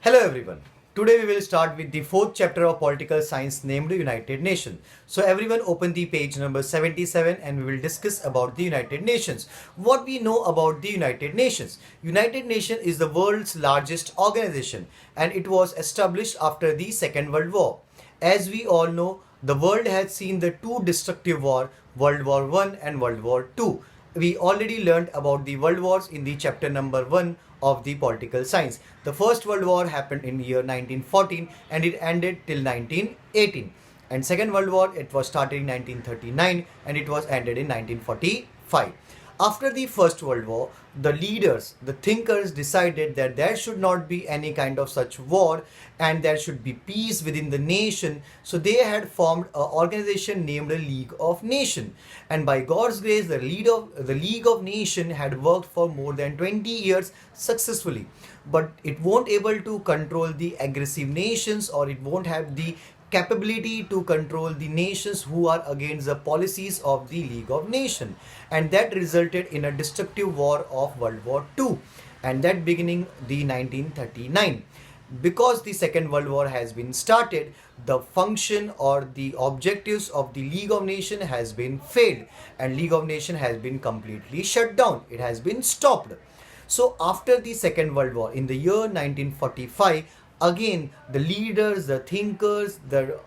Hello everyone. Today we will start with the fourth chapter of political science named United Nations. So everyone open the page number 77 and we will discuss about the United Nations. What we know about the United Nations. United Nations is the world's largest organization and it was established after the Second World War. As we all know, the world has seen the two destructive wars, World War I and World War II. We already learned about the world wars in the chapter number 1 of the political science. The first world war happened in year 1914 and it ended till 1918. And second world war, it was started in 1939 and it was ended in 1945. After the First World War, the leaders, the thinkers decided that there should not be any kind of such war and there should be peace within the nation. So they had formed an organization named the League of Nations. And by God's grace, the League of Nations had worked for more than 20 years successfully. But it won't able to control the aggressive nations, or it won't have the capability to control the nations who are against the policies of the League of Nations, and that resulted in a destructive war of World War II, and that beginning the 1939. Because the Second World War has been started, the function or the objectives of the League of Nations has been failed, and League of Nations has been completely shut down. It has been stopped. So after the Second World War in the year 1945, again the leaders, the thinkers, the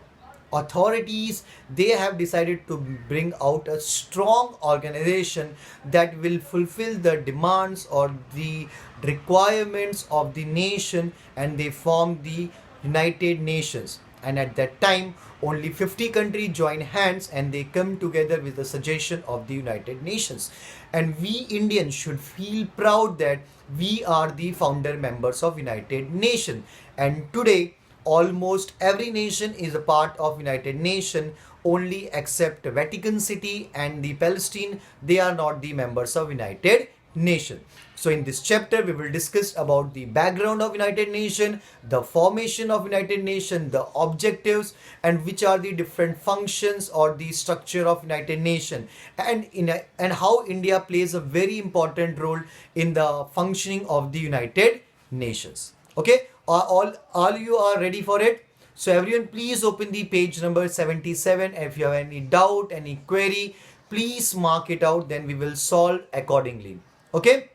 authorities, they have decided to bring out a strong organization that will fulfill the demands or the requirements of the nation, and they formed the United Nations. And at that time only 50 countries join hands and they come together with the suggestion of the United Nations. And we Indians should feel proud that we are the founder members of United Nations. And today almost every nation is a part of United Nations, only except Vatican City and the Palestine. They are not the members of United Nations. So in this chapter we will discuss about the background of United Nations, the formation of United Nations, the objectives, and which are the different functions or the structure of United Nations, and how India plays a very important role in the functioning of the United Nations. Okay, all you are ready for it? So everyone, please open the page number 77. If you have any doubt, any query, please mark it out, then we will solve accordingly. Okay.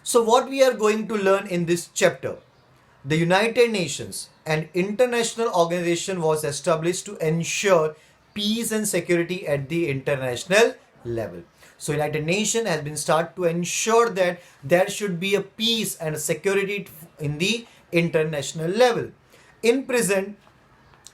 So what we are going to learn in this chapter, the United Nations, an international organization, was established to ensure peace and security at the international level. So United Nations has been started to ensure that there should be a peace and a security in the international level. In present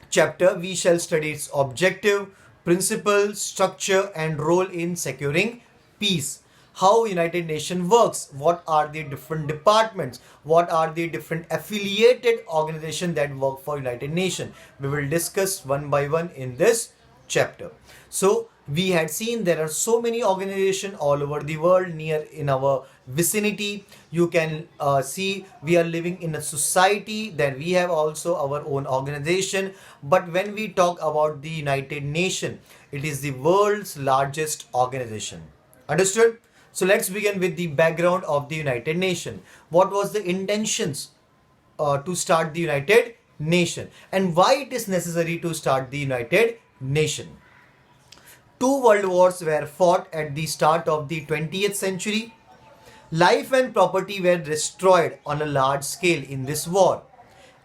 chapter, we shall study its objective, principle, structure and role in securing peace. How United Nations works, what are the different departments, what are the different affiliated organizations that work for United Nations. We will discuss one by one in this chapter. So we had seen there are so many organizations all over the world, near in our vicinity. You can see we are living in a society that we have also our own organization. But when we talk about the United Nations, it is the world's largest organization. Understood? So let's begin with the background of the United Nations. What was the intentions to start the United Nations, and why it is necessary to start the United Nations? Two world wars were fought at the start of the 20th century. Life and property were destroyed on a large scale in this war.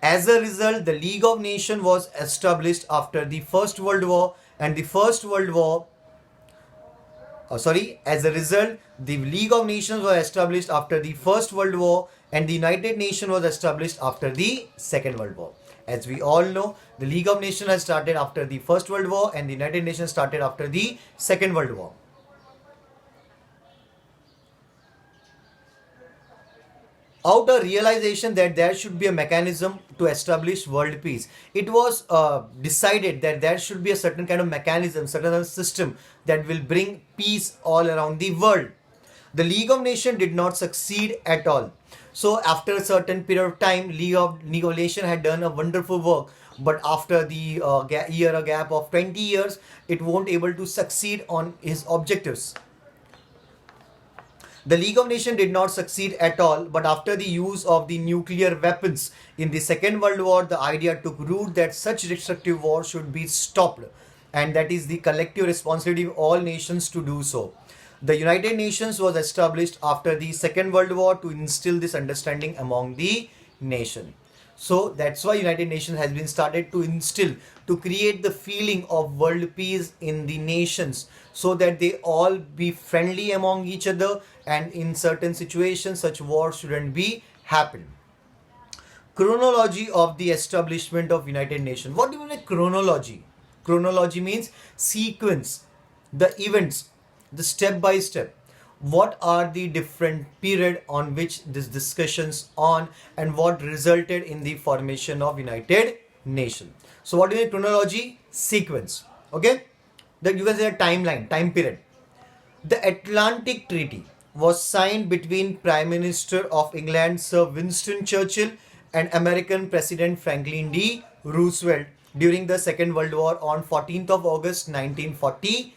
As a result, the League of Nations was established after the First World War, and the First World War as a result, the League of Nations was established after the First World War, and the United Nations was established after the Second World War. As we all know, the League of Nations has started after the First World War and the United Nations started after the Second World War. Out of realization that there should be a mechanism to establish world peace, it was decided that there should be a certain kind of mechanism, certain system that will bring peace all around the world. The League of Nations did not succeed at all. So after a certain period of time, League of Nations had done a wonderful work, but after the a gap of 20 years, it won't able to succeed on its objectives. The League of Nations did not succeed at all, but after the use of the nuclear weapons in the Second World War, the idea took root that such destructive war should be stopped, and that is the collective responsibility of all nations to do so. The United Nations was established after the Second World War to instill this understanding among the nation. So that's why United Nations has been started to instill, to create the feeling of world peace in the nations, so that they all be friendly among each other, and in certain situations such war shouldn't be happen. Chronology of the establishment of United Nations. What do you mean by chronology? Chronology means sequence, the events, the step by step. What are the different period on which this discussions on, and what resulted in the formation of United Nations. So what is chronology? Sequence. Okay, that you can say a timeline, time period. The Atlantic Treaty was signed between Prime Minister of England Sir Winston Churchill and American President Franklin D. Roosevelt during the Second World War on 14th of August 1941.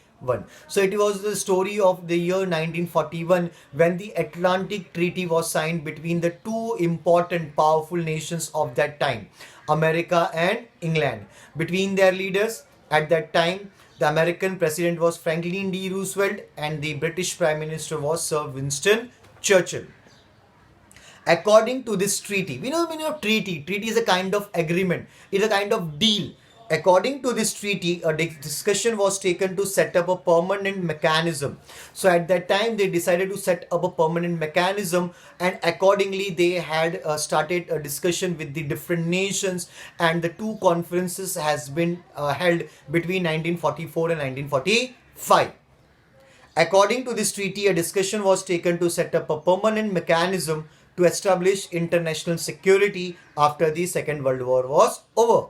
So it was the story of the year 1941 when the Atlantic Treaty was signed between the two important powerful nations of that time, America and England. Between their leaders at that time, the American president was Franklin D. Roosevelt and the British Prime Minister was Sir Winston Churchill. According to this treaty, we know the meaning of treaty. Treaty is a kind of agreement, it's a kind of deal. According to this treaty, a discussion was taken to set up a permanent mechanism. So at that time, they decided to set up a permanent mechanism, and accordingly, they had started a discussion with the different nations, and the two conferences has been held between 1944 and 1945. According to this treaty, a discussion was taken to set up a permanent mechanism to establish international security after the Second World War was over.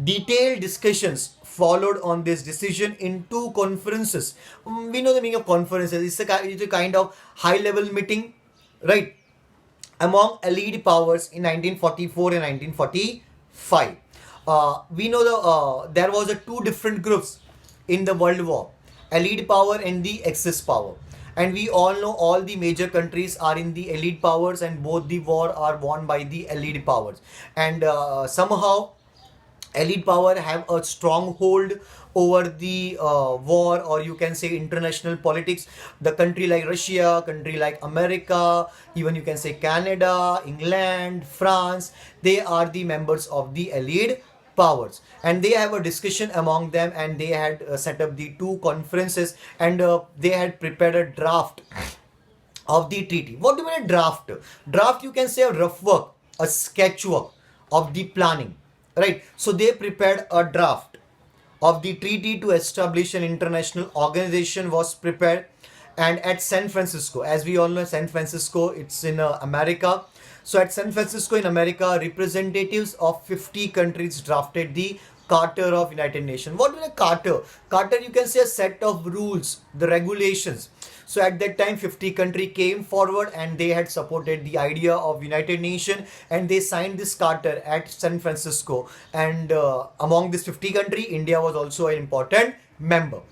Detailed discussions followed on this decision in two conferences. We know the meaning of conferences. It's a kind of high-level meeting, right, among allied powers in 1944 and 1945. We know there was a two different groups in the World War, allied power and the Axis power. And we all know all the major countries are in the allied powers, and both the war are won by the allied powers. And somehow allied power have a strong hold over the war, or you can say international politics. The country like Russia, country like America, even you can say Canada, England, France, they are the members of the allied powers, and they have a discussion among them, and they had set up the two conferences, and they had prepared a draft of the treaty. What do you mean a draft? Draft, you can say a rough work, a sketch work of the planning, right? So they prepared a draft of the treaty to establish an international organization was prepared, and at San Francisco, as we all know, San Francisco, it's in America. So at San Francisco in America, representatives of 50 countries drafted the Charter of United Nations. What is a charter? Charter, you can say a set of rules, the regulations. So at that time, 50 country came forward, and they had supported the idea of United Nations, and they signed this charter at San Francisco. And among this 50 country, India was also an important member.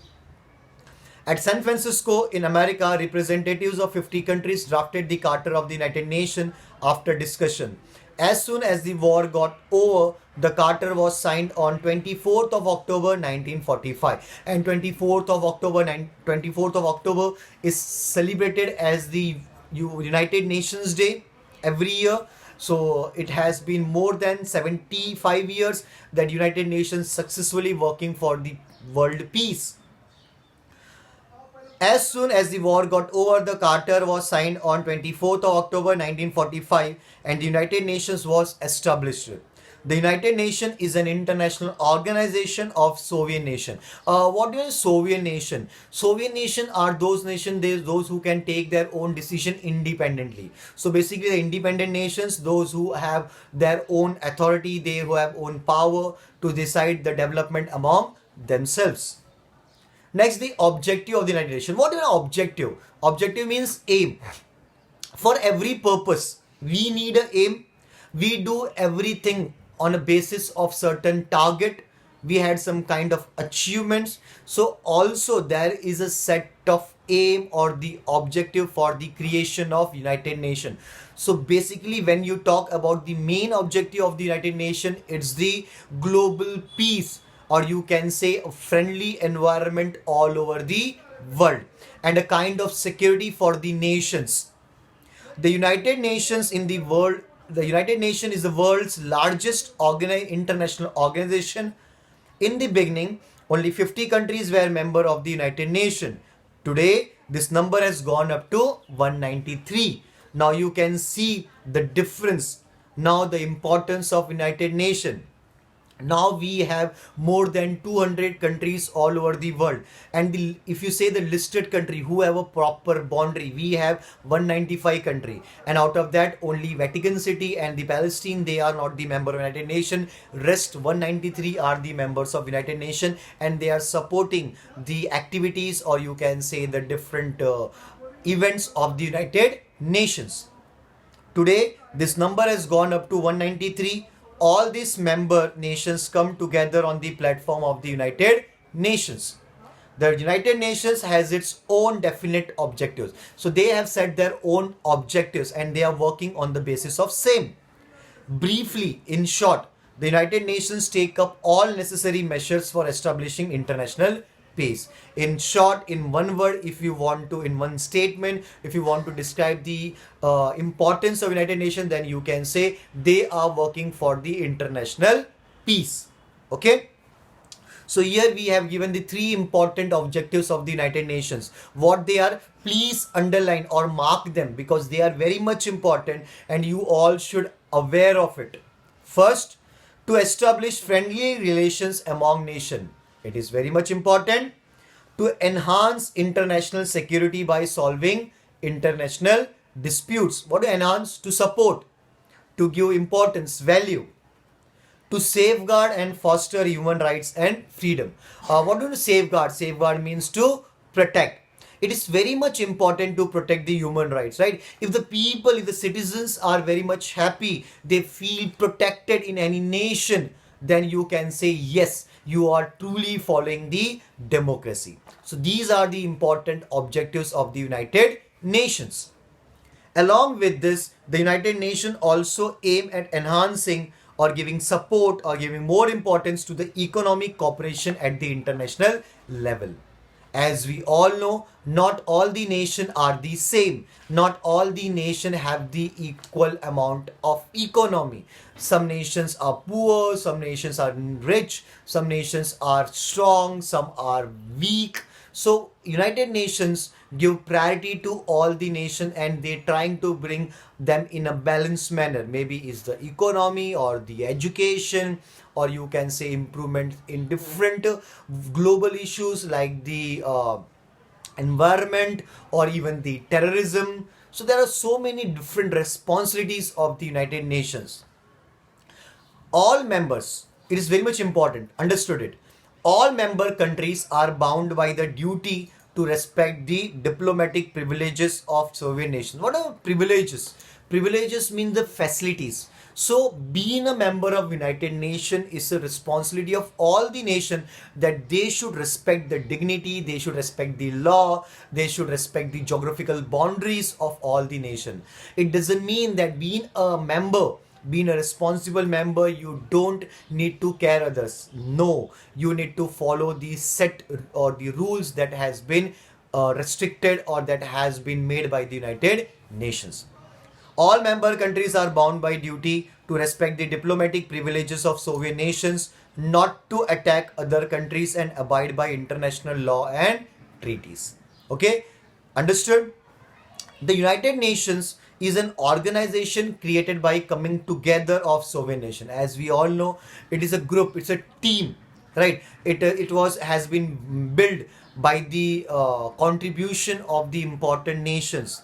At San Francisco in America, representatives of 50 countries drafted the Charter of the United Nations after discussion. As soon as the war got over, the Charter was signed on 24th of October 1945, and 24th of October is celebrated as the United Nations Day every year. So it has been more than 75 years that United Nations successfully working for the world peace. As soon as the war got over, the Charter was signed on 24th of October 1945, and the United Nations was established. The United Nations is an international organization of Soviet nation. What is Soviet nation? Soviet nation are those nations, those who can take their own decision independently. So basically, the independent nations, those who have their own authority, they who have own power to decide the development among themselves. Next, the objective of the United Nations. What is an objective? Objective means aim. For every purpose, we need an aim. We do everything on a basis of certain target. We had some kind of achievements. So also there is a set of aim or the objective for the creation of United Nations. So basically, when you talk about the main objective of the United Nations, it's the global peace, or you can say a friendly environment all over the world, and a kind of security for the nations. The United Nations in the world, the United Nations is the world's largest international organization. In the beginning, only 50 countries were member of the United Nations. Today, this number has gone up to 193. Now you can see the difference. Now the importance of United Nations. Now we have more than 200 countries all over the world, and if you say the listed country who have a proper boundary, we have 195 country, and out of that only Vatican City and the Palestine, they are not the member of United Nations. Rest 193 are the members of United Nations, and they are supporting the activities, or you can say the different events of the United Nations. Today, this number has gone up to 193. All these member nations come together on the platform of the United Nations. The United Nations has its own definite objectives. So they have set their own objectives and they are working on the basis of same. Briefly, in short, the United Nations take up all necessary measures for establishing international peace. In short, in one word, if you want to, in one statement, if you want to describe the importance of United Nations, then you can say they are working for the international peace. Okay. So here we have given the three important objectives of the United Nations. What they are, please underline or mark them because they are very much important and you all should aware of it. First, to establish friendly relations among nations. It is very much important to enhance international security by solving international disputes. What to enhance? To support, to give importance, value, to safeguard and foster human rights and freedom. What do you safeguard? Safeguard means to protect. It is very much important to protect the human rights, right? If the people, if the citizens are very much happy, they feel protected in any nation, then you can say yes, you are truly following the democracy. So these are the important objectives of the United Nations. Along with this, the United Nations also aim at enhancing or giving support or giving more importance to the economic cooperation at the international level. As we all know, not all the nations are the same. Not all the nations have the equal amount of economy. Some nations are poor, some nations are rich, some nations are strong, some are weak. So United Nations give priority to all the nations and they trying to bring them in a balanced manner. Maybe it's the economy or the education, or you can say improvement in different global issues like the environment or even the terrorism. So there are so many different responsibilities of the United Nations. All members, it is very much important, understood it. All member countries are bound by the duty to respect the diplomatic privileges of sovereign nations. What are privileges? Privileges mean the facilities. So being a member of United Nations is a responsibility of all the nation that they should respect the dignity, they should respect the law, they should respect the geographical boundaries of all the nation. It doesn't mean that being a member, being a responsible member, you don't need to care others. No, you need to follow the set or the rules that has been restricted or that has been made by the United Nations. All member countries are bound by duty to respect the diplomatic privileges of sovereign nations, not to attack other countries and abide by international law and treaties. Okay, understood? The United Nations is an organization created by coming together of sovereign nation. As we all know, it is a group, it's a team, right? It was has been built by the contribution of the important nations,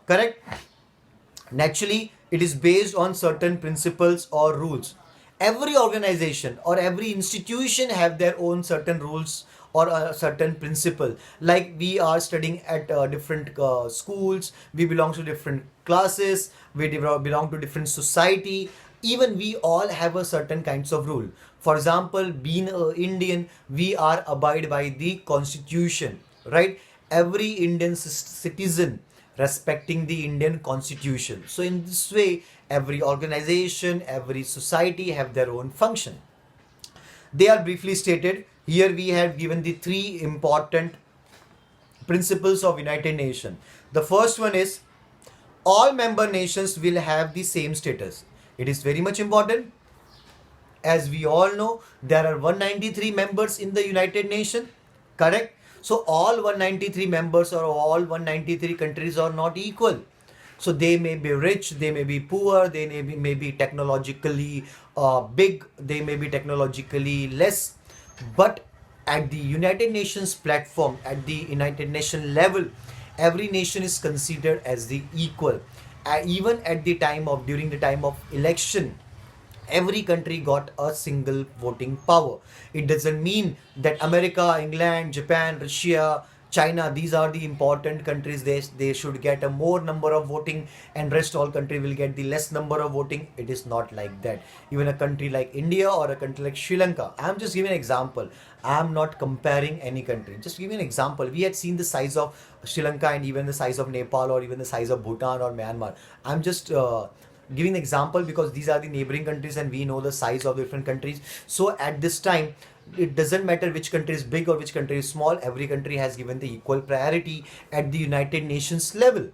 correct? Naturally, it is based on certain principles or rules. Every organization or every institution have their own certain rules or a certain principle. Like we are studying at different schools, we belong to different classes, we belong to different society. Even we all have a certain kinds of rule. For example, being an Indian, we are abide by the constitution, right? every Indian citizen respecting the Indian constitution. So in this way, every organization, every society have their own function. They are briefly stated. Here we have given the three important principles of United Nations. The first one is all member nations will have the same status. It is very much important. As we all know, there are 193 members in the United Nations, correct? So all 193 members or all 193 countries are not equal. So they may be rich, they may be poor, they may be technologically big, they may be technologically less. But at the United Nations platform, at the United Nations level, every nation is considered as the equal. Even at the time of, during the time of election, every country got a single voting power. It doesn't mean that America, England, Japan, Russia, China, these are the important countries. They should get a more number of voting and rest all country will get the less number of voting. It is not like that. Even a country like India or a country like Sri Lanka, I'm just giving an example. I'm not comparing any country. Just giving an example. We had seen the size of Sri Lanka and even the size of Nepal or even the size of Bhutan or Myanmar. I'm just giving an example because these are the neighboring countries and we know the size of different countries. So at this time, it doesn't matter which country is big or which country is small. Every country has given the equal priority at the United Nations level.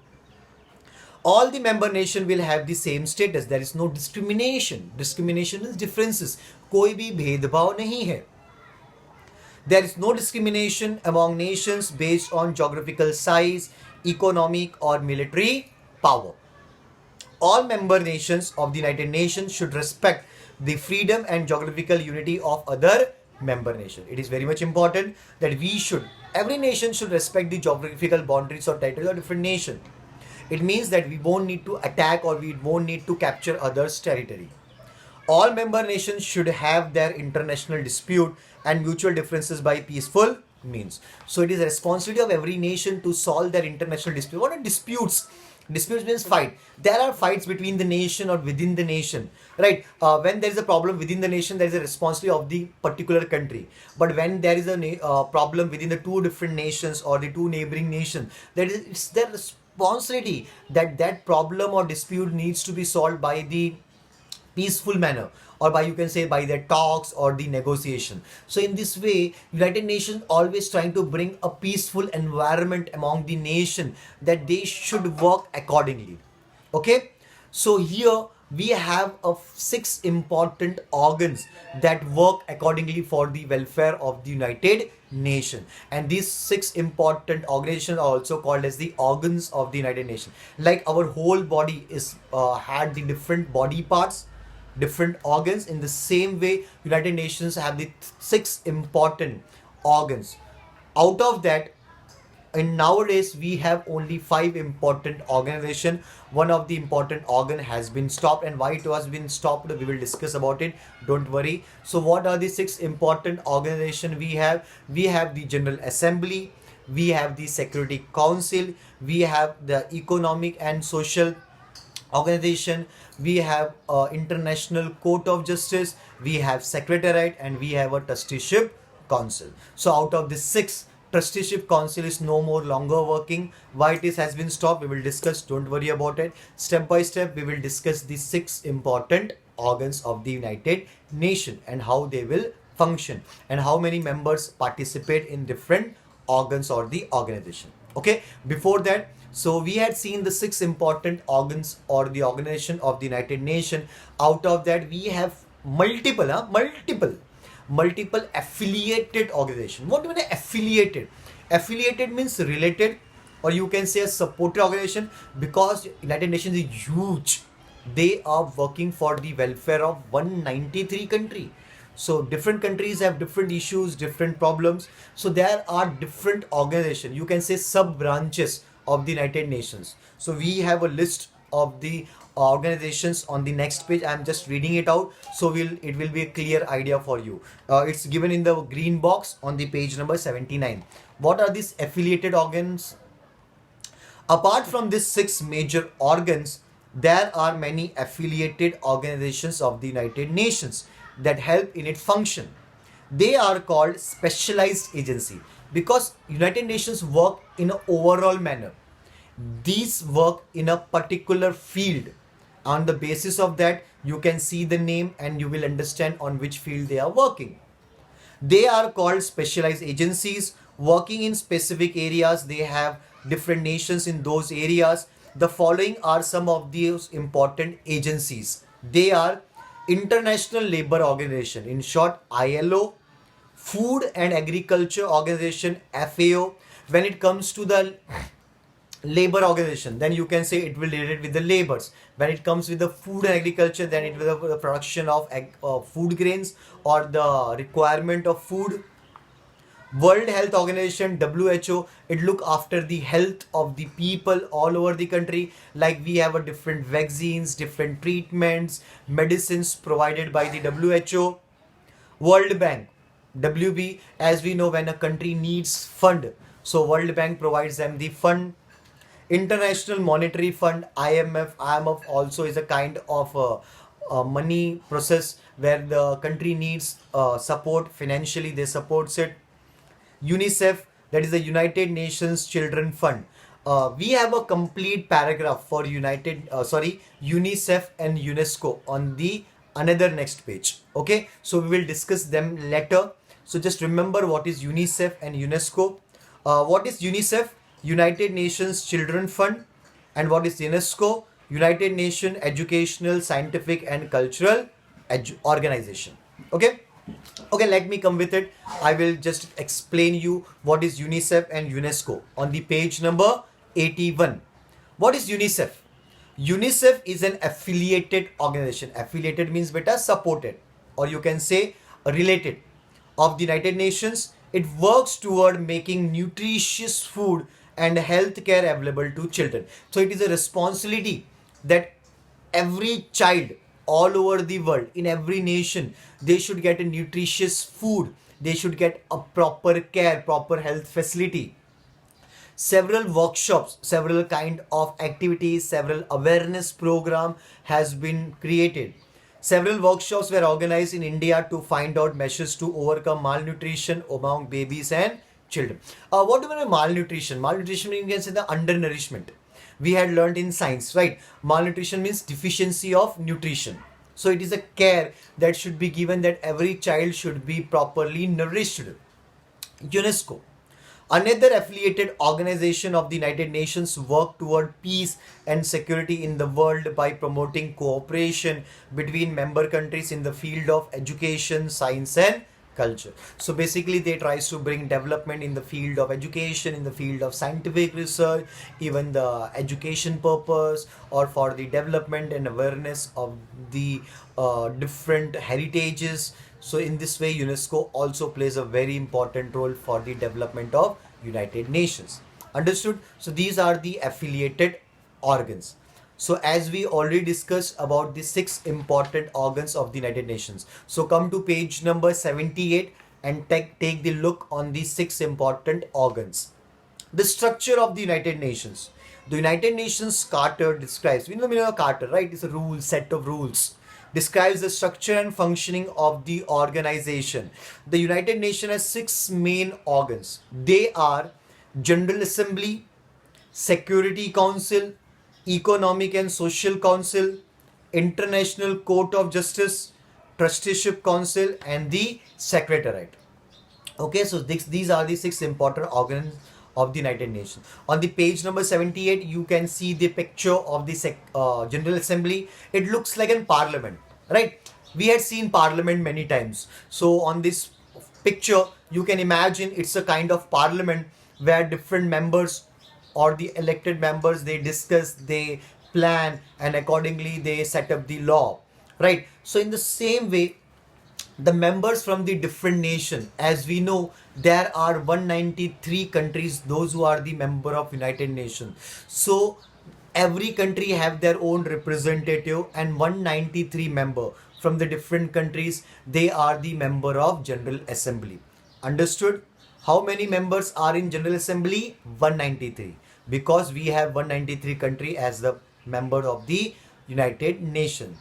All the member nation will have the same status. There is no discrimination. Discrimination is differences. कोई भी भेदभाव नहीं है. There is no discrimination among nations based on geographical size, economic or military power. All member nations of the United Nations should respect the freedom and geographical unity of other member nations. It is very much important that every nation should respect the geographical boundaries or territory of different nation. It means that we won't need to attack or we won't need to capture others' territory. All member nations should have their international dispute and mutual differences by peaceful means. So it is a responsibility of every nation to solve their international dispute. What are disputes? Disputes means fight. There are fights between the nation or within the nation, right? When there is a problem within the nation, there is a responsibility of the particular country. But when there is a problem within the two different nations or the two neighboring nations, it's their responsibility that that problem or dispute needs to be solved by the peaceful manner or by, you can say, by the talks or the negotiation. So in this way, United Nations always trying to bring a peaceful environment among the nation that they should work accordingly. Okay, so here we have 6 important organs that work accordingly for the welfare of the United Nations, and these 6 important organizations are also called as the organs of the United Nations. Like our whole body is had the different body parts, different organs. In the same way, United Nations have the 6 important organs. Out of that, in nowadays we have only 5 important organization. One of the important organ has been stopped, and why it was been stopped we will discuss about it, don't worry. So what are the 6 important organization we have? We have the General Assembly, we have the Security Council, we have the Economic and Social Organization, we have International Court of Justice, we have Secretariat, and we have a Trusteeship Council. So out of the 6, Trusteeship Council is no more longer working. Why it has been stopped we will discuss, don't worry about it. Step by step we will discuss the 6 important organs of the United Nations and how they will function and how many members participate in different organs or the organization. Okay, before that, so we had seen the 6 important organs or the organization of the United Nations. Out of that we have multiple affiliated organization. What do you mean affiliated? Affiliated means related, or you can say a supported organization, because United Nations is huge. They are working for the welfare of 193 countries. So different countries have different issues, different problems. So there are different organizations, you can say sub branches of the United Nations. So we have a list of the organizations on the next page. I'm just reading it out, so it will be a clear idea for you. It's given in the green box on the page number 79. What are these affiliated organs? Apart from these 6 major organs, there are many affiliated organizations of the United Nations that help in its function. They are called specialized agency. because United Nations work in an overall manner. These work in a particular field. On the basis of that, you can see the name and you will understand on which field they are working. They are called specialized agencies working in specific areas. They have different nations in those areas. The following are some of those important agencies. They are International Labour Organization, in short ILO, Food and Agriculture Organization, FAO. When it comes to the labor organization, then you can say it will relate with the labors. When it comes with the food and agriculture, then it will the production of food grains or the requirement of food. World Health Organization, WHO, it look after the health of the people all over the country. Like we have a different vaccines, different treatments, medicines provided by the WHO. World Bank, WB, as we know, when a country needs fund, so World Bank provides them the fund. International Monetary Fund, IMF also is a kind of money process where the country needs support financially, they supports it. UNICEF, that is the United Nations Children Fund. We have a complete paragraph for UNICEF and UNESCO on the another next page. Okay, so we will discuss them later. So just remember what is UNICEF and UNESCO. What is UNICEF? United Nations Children Fund. And what is UNESCO? United Nations Educational, Scientific and Cultural Organization. Okay. Okay, let me come with it. I will just explain you what is UNICEF and UNESCO on the page number 81. What is UNICEF? UNICEF is an affiliated organization. Affiliated means beta supported, or you can say related, of the United Nations. It works toward making nutritious food and health care available to children. So it is a responsibility that every child all over the world, in every nation, they should get a nutritious food. They should get a proper care, proper health facility. Several workshops, several kind of activities, several awareness program has been created. Several workshops were organized in India to find out measures to overcome malnutrition among babies and children. What do you mean by malnutrition? Malnutrition means, you can say, the undernourishment. We had learned in science, right? Malnutrition means deficiency of nutrition. So it is a care that should be given, that every child should be properly nourished. UNESCO, another affiliated organization of the United Nations, work toward peace and security in the world by promoting cooperation between member countries in the field of education, science and culture. So basically they tries to bring development in the field of education, in the field of scientific research, even the education purpose, or for the development and awareness of the different heritages. So in this way, UNESCO also plays a very important role for the development of United Nations. Understood? So these are the affiliated organs. So as we already discussed about the 6 important organs of the United Nations. So come to page number 78 and take the look on the 6 important organs. The structure of the United Nations. The United Nations Charter describes, we know a charter, right? It's a rule, set of rules. Describes the structure and functioning of the organization. The United Nations has 6 main organs. They are General Assembly, Security Council, Economic and Social Council, International Court of Justice, Trusteeship Council and the Secretariat. Okay, so these are the 6 important organs of the United Nations. On the page number 78, you can see the picture of the General Assembly. It looks like a parliament, right? We had seen parliament many times. So on this picture, you can imagine it's a kind of parliament where different members or the elected members, they discuss, they plan, and accordingly they set up the law, right? So in the same way, the members from the different nation, as we know, there are 193 countries, those who are the member of United Nations. So every country have their own representative, and 193 member from the different countries, they are the member of General Assembly. Understood? How many members are in General Assembly? 193. Because we have 193 country as the member of the United Nations.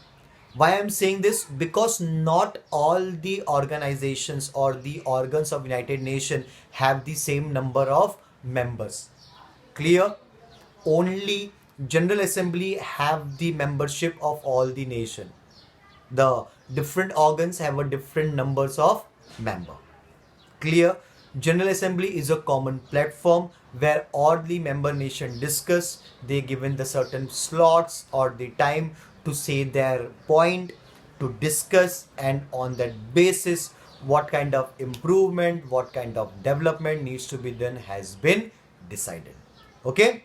Why I'm saying this? Because not all the organizations or the organs of United Nations have the same number of members. Clear? Only General Assembly have the membership of all the nation. The different organs have a different numbers of member. Clear? General Assembly is a common platform where all the member nation discuss. They given the certain slots or the time to say their point, to discuss, and on that basis what kind of improvement, what kind of development needs to be done has been decided. Okay,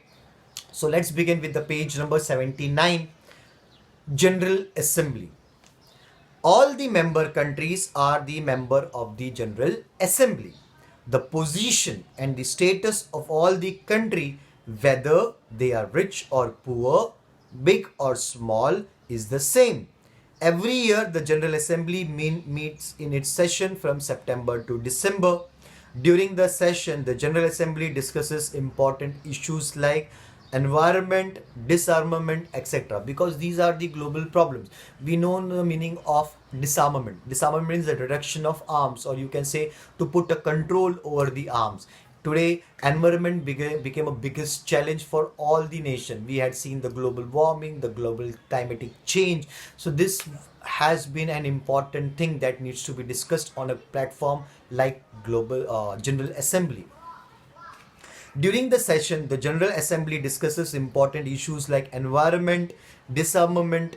so let's begin with the page number 79. General Assembly. All the member countries are the member of the General Assembly. The position and the status of all the country, whether they are rich or poor, big or small, is the same. Every year, the General Assembly meets in its session from September to December. During the session, the General Assembly discusses important issues like environment, disarmament, etc. Because these are the global problems. We know the meaning of disarmament. Disarmament means the reduction of arms, or you can say to put a control over the arms. Today, environment became a biggest challenge for all the nation. We had seen the global warming, the global climatic change. So this has been an important thing that needs to be discussed on a platform like Global General Assembly. During the session, the General Assembly discusses important issues like environment, disarmament.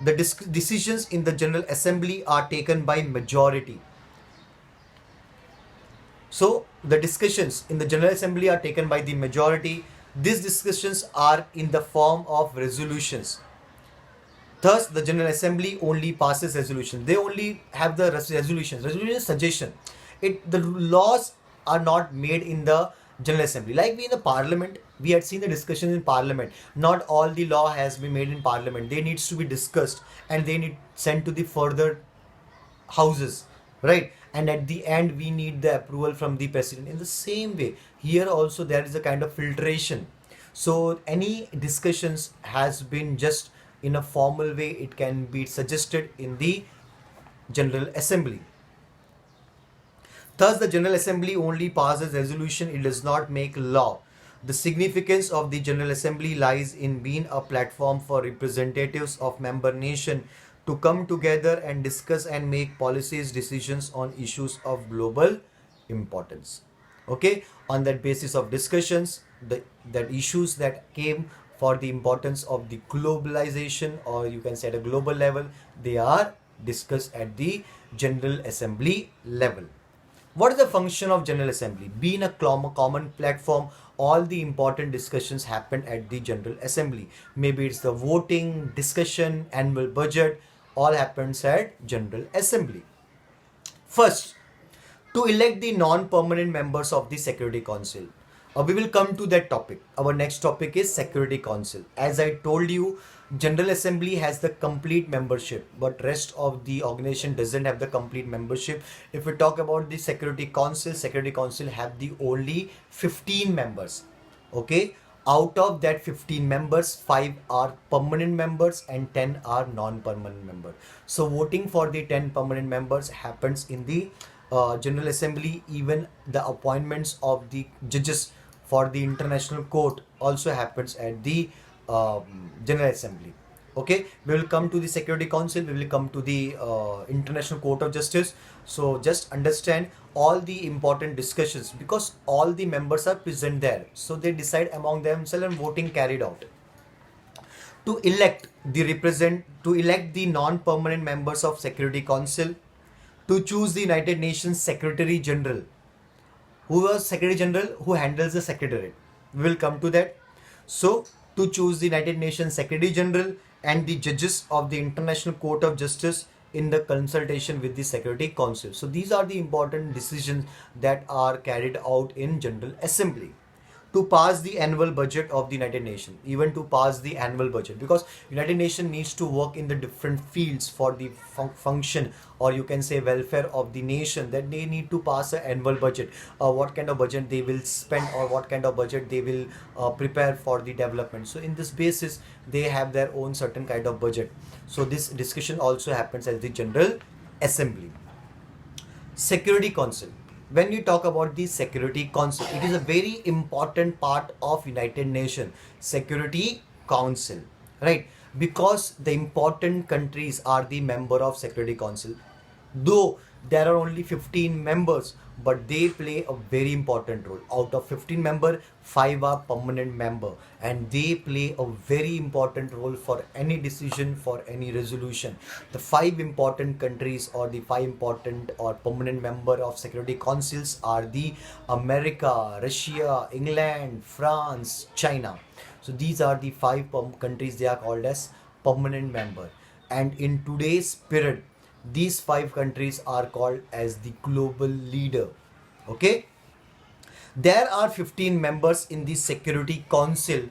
The decisions in the General Assembly are taken by majority. So, the discussions in the General Assembly are taken by the majority. These discussions are in the form of resolutions. Thus, the General Assembly only passes resolutions. They only have the resolutions. Resolution is suggestion. The laws are not made in the General Assembly. Like we in the Parliament, we had seen the discussion in Parliament. Not all the law has been made in Parliament. They needs to be discussed and they need sent to the further houses, right? And at the end, we need the approval from the president. In the same way, here also there is a kind of filtration. So any discussions has been just in a formal way, it can be suggested in the General Assembly. Thus, the General Assembly only passes resolution, it does not make law. The significance of the General Assembly lies in being a platform for representatives of member nation to come together and discuss and make policies decisions on issues of global importance. Okay, on that basis of discussions, that issues that came for the importance of the globalization, or you can say at a global level, they are discussed at the General Assembly level. What is the function of General Assembly? Being a common platform, all the important discussions happen at the General Assembly. Maybe it's the voting, discussion, annual budget, all happens at General Assembly. First, to elect the non-permanent members of the Security Council. We will come to that topic. Our next topic is Security Council. As I told you, General Assembly has the complete membership, but rest of the organization doesn't have the complete membership. If we talk about the Security Council have the only 15 members. Okay, out of that 15 members, 5 are permanent members and 10 are non-permanent members. So voting for the 10 permanent members happens in the General Assembly. Even the appointments of the judges for the International Court also happens at the General Assembly. Okay, we will come to the Security Council, we will come to the International Court of Justice. So just understand all the important discussions, because all the members are present there, so they decide among themselves and voting carried out. To elect the non-permanent members of Security Council, to choose the United Nations Secretary General. Who was Secretary General? Who handles the Secretariat? We will come to that. So, to choose the United Nations Secretary General and the judges of the International Court of Justice in the consultation with the Security Council. So, these are the important decisions that are carried out in General Assembly. to pass the annual budget of the United Nations, even to pass the annual budget, because United Nations needs to work in the different fields for the function, or you can say welfare of the nation, that they need to pass an annual budget, what kind of budget they will spend, or what kind of budget they will prepare for the development. So in this basis they have their own certain kind of budget. So this discussion also happens at the General Assembly. Security Council. When we talk about the Security Council, it is a very important part of United Nations. Security Council, right? Because the important countries are the member of Security Council. Though there are only 15 members, but they play a very important role. Out of 15 members, 5 are permanent member, and they play a very important role for any decision, for any resolution. The 5 important countries, or the 5 important or permanent member of Security Councils, are the America, Russia, England, France, China. So these are the 5 countries. They are called as permanent member, and in today's period these 5 countries are called as the global leader. Okay, there are 15 members in the Security Council.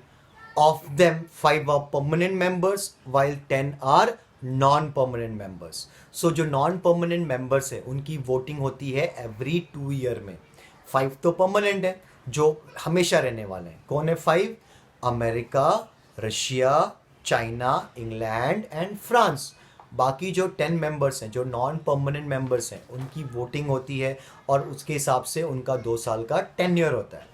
Of them, 5 are permanent members while 10 are non-permanent members. So जो non-permanent members है उनकी voting होती है every 2 year में. 5 तो permanent है जो हमेशा रहने वाले हैं. कौन है 5? America, Russia, China, England and France. बाकी जो 10 मेंबर्स हैं, जो नॉन परमानेंट मेंबर्स हैं, उनकी वोटिंग होती है और उसके हिसाब से उनका 2 साल का टेन्योर होता है.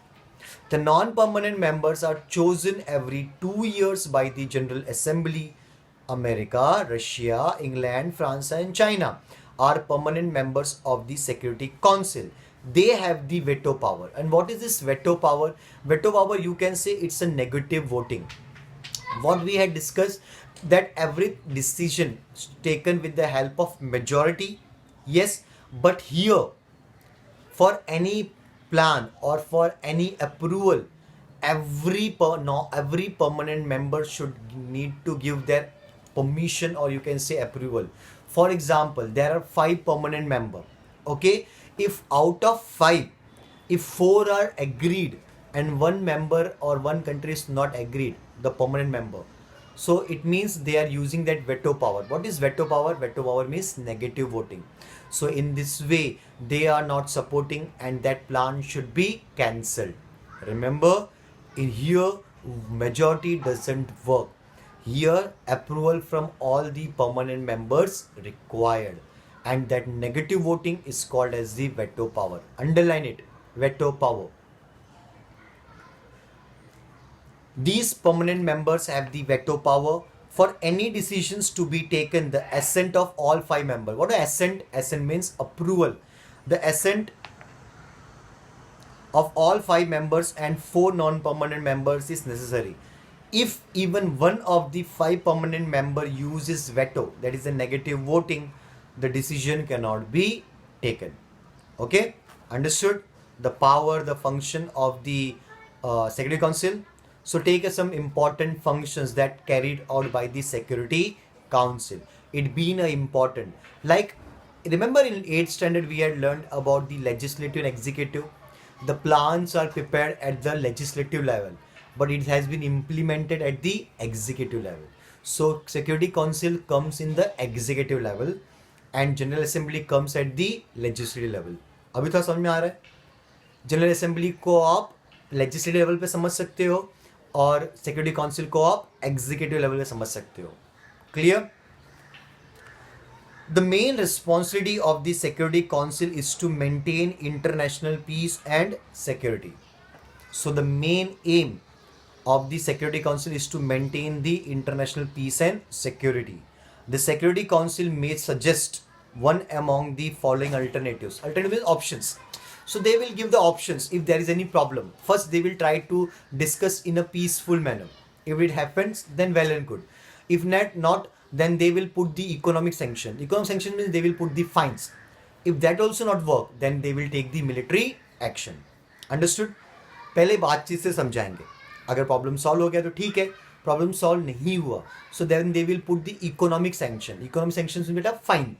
The non-permanent members are chosen every 2 years by the General Assembly. America, Russia, England, France and China are permanent members of the Security Council. They have the veto power. And what is this veto power? Veto power, you can say it's a negative voting. What we had discussed, that every decision taken with the help of majority, yes, but here for any plan or for any approval, every permanent member should need to give their permission, or you can say approval. For example, there are 5 permanent member. Okay, if out of 5, if 4 are agreed and 1 member or 1 country is not agreed, the permanent member, so it means they are using that veto power. What is veto power? Veto power means negative voting. So in this way they are not supporting and that plan should be cancelled. Remember, in here majority doesn't work. Here approval from all the permanent members required, and that negative voting is called as the veto power. Underline it, veto power. These permanent members have the veto power for any decisions to be taken. The assent of all 5 members. What is assent? Assent means approval. The assent of all 5 members and 4 non-permanent members is necessary. If even one of the 5 permanent member uses veto, that is a negative voting, the decision cannot be taken. Okay, understood? The power, the function of the Security Council. So take some important functions that carried out by the Security Council. It being important. Like, remember in 8th standard we had learned about the legislative and executive. The plans are prepared at the legislative level, but it has been implemented at the executive level. So Security Council comes in the executive level and General Assembly comes at the legislative level. अभी थोड़ा समझ में आ रहा है? General assembly को आप legislative level पे समझ सकते हो और सिक्योरिटी काउंसिल को आप एग्जीक्यूटिव लेवल पे समझ सकते हो. Clear? The main responsibility of the Security Council is to maintain international peace and security. So the main aim of the Security Council is to maintain the international peace and security. The Security Council may suggest one among the following alternatives. Alternative options. So they will give the options if there is any problem. First, they will try to discuss in a peaceful manner. If it happens, then well and good. If not, then they will put the economic sanction. Economic sanction means they will put the fines. If that also not work, then they will take the military action. Understood? पहले बातचीत से समझाएंगे. अगर problem solve हो गया तो ठीक है, प्रॉब्लम सॉल्व नहीं हुआ, so then they will put the economic sanction. Economic sanction में बेटा फाइन.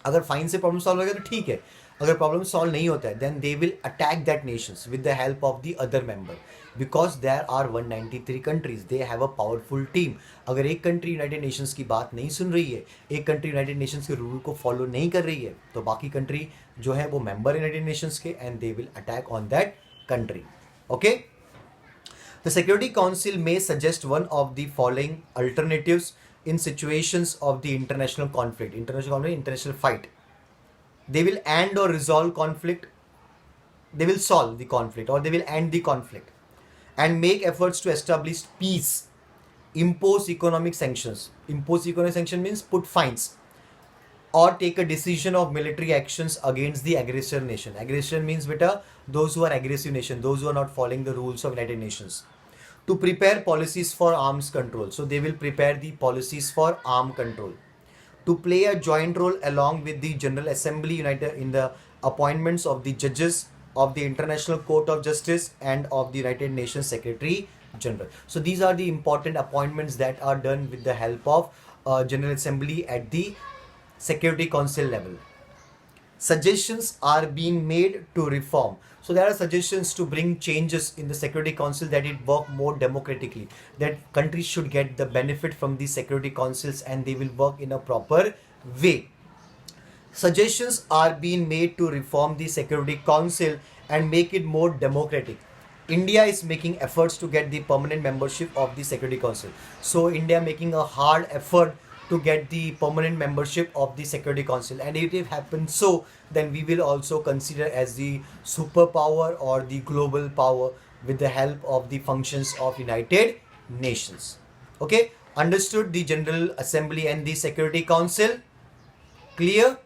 अगर फाइन से प्रॉब्लम सॉल्व हो गया तो ठीक है, अगर प्रॉब्लम सॉल्व नहीं होता है then they will attack that nations with the help of the other member, because there are 193 countries, they have a powerful team. अगर एक कंट्री यूनाइटेड नेशंस की बात नहीं सुन रही है, एक कंट्री यूनाइटेड नेशंस के रूल को फॉलो नहीं कर रही है, तो बाकी कंट्री जो है वो मेंबर यूनाइटेड नेशंस के, and they will attack on that country. Okay? The Security Council may suggest one of the following alternatives in situations of the international conflict. International fight. They will end or resolve conflict. They will solve the conflict or they will end the conflict and make efforts to establish peace. Impose economic sanctions. Impose economic sanction means put fines or take a decision of military actions against the aggressor nation. Aggressor means beta those who are aggressive nation, those who are not following the rules of United Nations. To prepare policies for arms control. So they will prepare the policies for arm control. To play a joint role along with the General Assembly United in the appointments of the judges of the International Court of Justice and of the United Nations Secretary General. So these are the important appointments that are done with the help of General Assembly at the Security Council level. Suggestions are being made to reform. So there are suggestions to bring changes in the Security Council, that it work more democratically, that countries should get the benefit from the Security Councils and they will work in a proper way. Suggestions are being made to reform the Security Council and make it more democratic. India is making efforts to get the permanent membership of the Security Council. So India making a hard effort to get the permanent membership of the Security Council, and if it happens so, then we will also consider as the superpower or the global power with the help of the functions of United Nations. Okay, understood the General Assembly and the Security Council? Clear?